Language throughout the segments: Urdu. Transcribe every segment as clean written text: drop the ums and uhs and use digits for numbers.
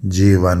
G1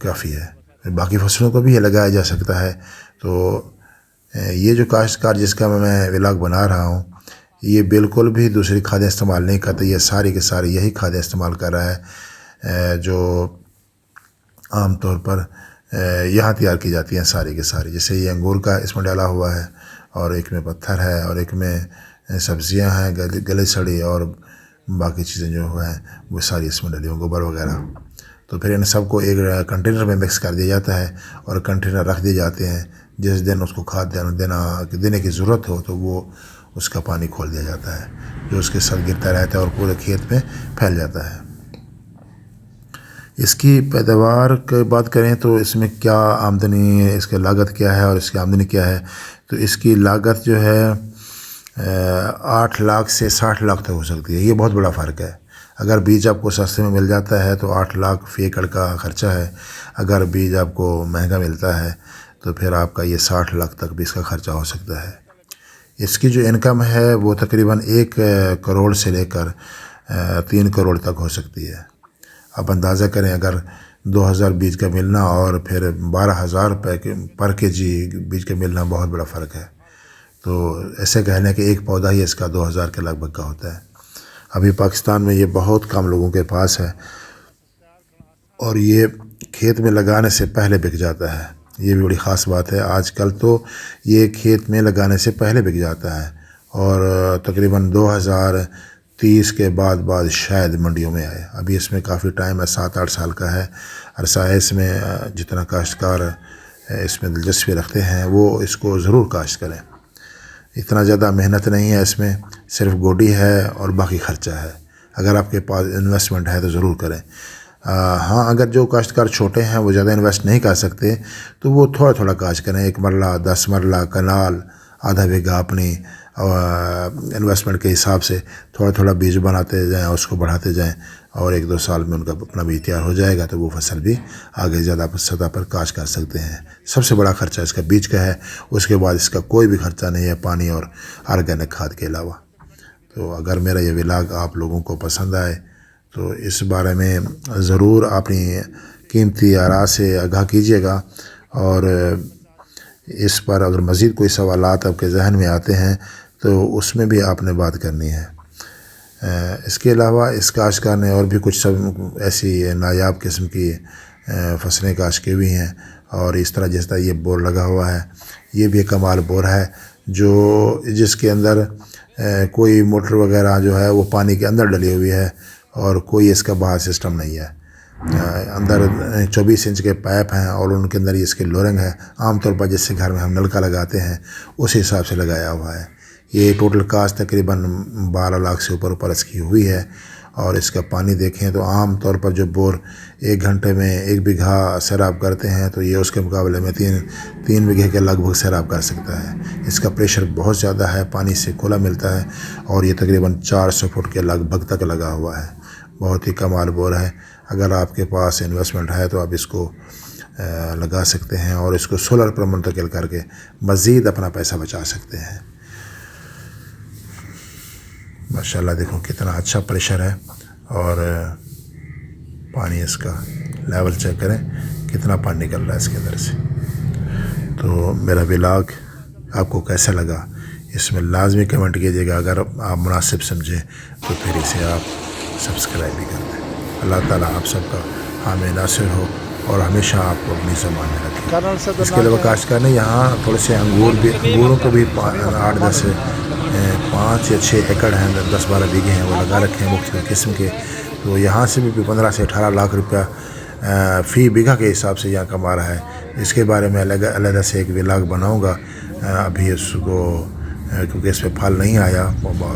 کافی ہے. باقی فصلوں کو بھی یہ لگایا جا سکتا ہے. تو یہ جو کاشتکار جس کا میں ولاگ بنا رہا ہوں یہ بالکل بھی دوسری کھادیں استعمال نہیں کرتا. یہ ساری کے ساری یہی کھادیں استعمال کر رہا ہے جو عام طور پر یہاں تیار کی جاتی ہیں ساری کے ساری. جیسے یہ انگور کا اس میں ڈالا ہوا ہے اور ایک میں پتھر ہے اور ایک میں سبزیاں ہیں گلی سڑی اور باقی چیزیں جو ہیں وہ ساری اس میں ڈلی ہوں گوبر وغیرہ. تو پھر ان سب کو ایک کنٹینر میں مکس کر دیا جاتا ہے اور کنٹینر رکھ دیے جاتے ہیں. جس دن اس کو کھاد دینے کی ضرورت ہو تو وہ اس کا پانی کھول دیا جاتا ہے جو اس کے ساتھ گرتا رہتا ہے اور پورے کھیت میں پھیل جاتا ہے. اس کی پیداوار کی بات کریں تو اس میں کیا آمدنی اس کی لاگت کیا ہے اور اس کی آمدنی کیا ہے. تو اس کی لاگت جو ہے 8 لاکھ سے 60 لاکھ تک ہو سکتی ہے. یہ بہت بڑا فرق ہے. اگر بیج آپ کو سستے میں مل جاتا ہے تو 8 لاکھ فی ایکڑ کا خرچہ ہے. اگر بیج آپ کو مہنگا ملتا ہے تو پھر آپ کا یہ 60 لاکھ تک بھی اس کا خرچہ ہو سکتا ہے. اس کی جو انکم ہے وہ تقریباً 1 کروڑ سے لے کر 3 کروڑ تک ہو سکتی ہے. آپ اندازہ کریں اگر 2000 بیج کا ملنا اور پھر 12,000 روپے پر کے جی بیج کا ملنا بہت بڑا فرق ہے. تو ایسے کہنا ہے کہ ایک پودا ہی اس کا 2000 کے لگ بھگ کا ہوتا ہے. ابھی پاکستان میں یہ بہت کم لوگوں کے پاس ہے اور یہ کھیت میں لگانے سے پہلے بک جاتا ہے. یہ بھی بڑی خاص بات ہے. آج کل تو یہ کھیت میں لگانے سے پہلے بک جاتا ہے اور تقریباً 2030 کے بعد شاید منڈیوں میں آئے. ابھی اس میں کافی ٹائم ہے. 7-8 سال کا ہے عرصہ ہے. اس میں جتنا کاشتکار اس میں دلچسپی رکھتے ہیں وہ اس کو ضرور کاشت کریں. اتنا زیادہ محنت نہیں ہے اس میں. صرف گوڈی ہے اور باقی خرچہ ہے. اگر آپ کے پاس انویسٹمنٹ ہے تو ضرور کریں. ہاں اگر جو کاشتکار چھوٹے ہیں وہ زیادہ انویسٹ نہیں کر سکتے تو وہ تھوڑا تھوڑا کاشت کریں. 1 مرلہ 10 مرلہ کنال آدھا بیگھہ اپنی انویسٹمنٹ کے حساب سے تھوڑا تھوڑا بیج بناتے جائیں اس کو بڑھاتے جائیں اور 1-2 سال میں ان کا اپنا بیج تیار ہو جائے گا تو وہ فصل بھی آگے زیادہ سطح پر کاشت کر سکتے ہیں. سب سے بڑا خرچہ اس کا بیج کا ہے. اس کے بعد اس کا کوئی بھی خرچہ نہیں ہے پانی اور آرگینک کھاد کے علاوہ. تو اگر میرا یہ ولاگ آپ لوگوں کو پسند آئے تو اس بارے میں ضرور اپنی قیمتی آراء سے آگاہ کیجیے گا اور اس پر اگر مزید کوئی سوالات آپ کے ذہن میں آتے ہیں تو اس میں بھی آپ نے بات کرنی ہے. اس کے علاوہ اس کاشتکار نے اور بھی کچھ سب ایسی نایاب قسم کی فصلیں کاشت کی ہوئی ہیں اور اس طرح جس طرح یہ بور لگا ہوا ہے یہ بھی کمال بور ہے جو جس کے اندر کوئی موٹر وغیرہ جو ہے وہ پانی کے اندر ڈلی ہوئی ہے اور کوئی اس کا باہر سسٹم نہیں ہے. اندر 24 انچ کے پائپ ہیں اور ان کے اندر اس کے لورنگ ہے. عام طور پر جس سے گھر میں ہم نلکا لگاتے ہیں اس حساب سے لگایا ہوا ہے. یہ ٹوٹل کاسٹ تقریباً 12 لاکھ سے اوپر اس کی ہوئی ہے اور اس کا پانی دیکھیں تو عام طور پر جو بور 1 گھنٹے میں 1 بیگھہ سیراب کرتے ہیں تو یہ اس کے مقابلے میں 3 بیگھے کے لگ بھگ سیراب کر سکتا ہے. اس کا پریشر بہت زیادہ ہے. پانی سے کھلا ملتا ہے اور یہ تقریباً 400 فٹ کے لگ بھگ تک لگا ہوا ہے. بہت ہی کمال بور ہے. اگر آپ کے پاس انویسٹمنٹ ہے تو آپ اس کو لگا سکتے ہیں اور اس کو سولر پر منتقل کر کے مزید اپنا پیسہ بچا سکتے ہیں. ماشاءاللہ دیکھو کتنا اچھا پریشر ہے اور پانی اس کا لیول چیک کریں کتنا پانی نکل رہا ہے اس کے اندر سے. تو میرا ولاگ آپ کو کیسا لگا اس میں لازمی کمنٹ کیجیے گا. اگر آپ مناسب سمجھیں تو پھر اسے آپ سبسکرائب بھی کر دیں. اللہ تعالیٰ آپ سب کا حامی ناصر ہو اور ہمیشہ آپ کو اپنی زبان میں رکھے. اس کے علاوہ کاشتکار نے یہاں تھوڑے سے انگوروں کو بھی 8-10 5 یا 6 ایکڑ ہیں 10-12 بیگھے ہیں وہ لگا رکھے ہیں مختلف قسم کے. تو یہاں سے بھی 15 سے 18 لاکھ روپیہ فی بیگھہ کے حساب سے یہاں کما رہا ہے. اس کے بارے میں علیحدہ سے ایک ولاگ بناؤں گا. ابھی اس کو کیونکہ اس پہ پھل نہیں آیا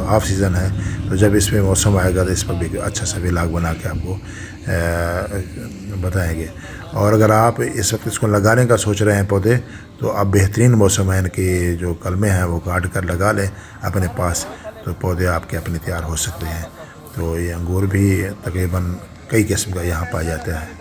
آف سیزن ہے تو جب اس پہ موسم آئے گا تو اس پر بھی اچھا سا ولاگ بنا کے آپ کو بتائیں گے. اور اگر آپ اس وقت اس کو لگانے کا سوچ رہے ہیں پودے تو آپ بہترین موسم ہے ان کی جو کلمے ہیں وہ کاٹ کر لگا لیں اپنے پاس تو پودے آپ کے اپنے تیار ہو سکتے ہیں. تو یہ انگور بھی تقریباً کئی قسم کا یہاں پایا جاتا ہے.